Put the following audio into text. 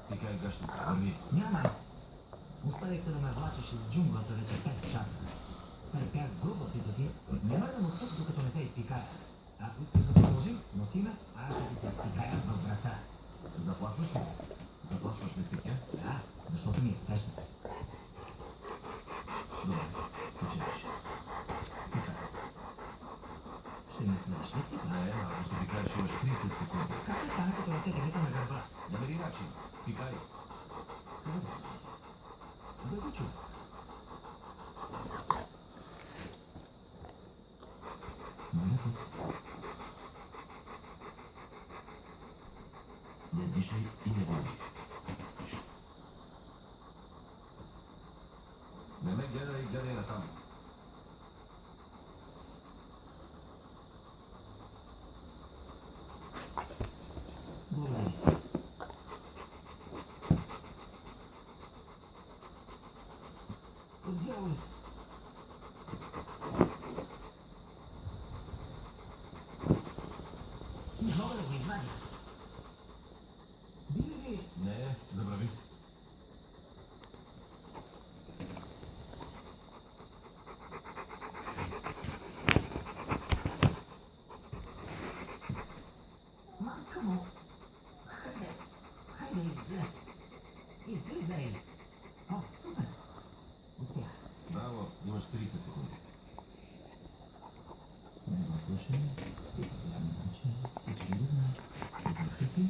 Пикай гащите, върви. Няма. Оставих се да ме влачиш из джунглата вече 5 часа. Търпях глупостите ти. Не мърдам от тук, докато не се изпикая. Ако искаш да продължим, носи ме, а аз ще ти се изпикая във врата. Заплашваш ли? Заплашваш ме с пития? Да, защото ми е спешно. Добре, починеш. Пикай. Ще ми свалиш ли ципа? Не, ако ще пикаеш, имаш 30 секунди. Как да стане, като ръцете ви са на гърба? Намери начин. Пикай. Бъди чук. Моля те. Не дишай и не говори. Не ме гледай, гледай натам. Благодаря ти. От дяволите. Не мога да го извадя. Били! Не, забрави. Мамка му! Хайде! Хайде, излез! Излизай! О, супер! Успях. Браво, имаш 30 секунди. Не го слушай. Ти си голямо момче. Всички го знаят. Подмахай си.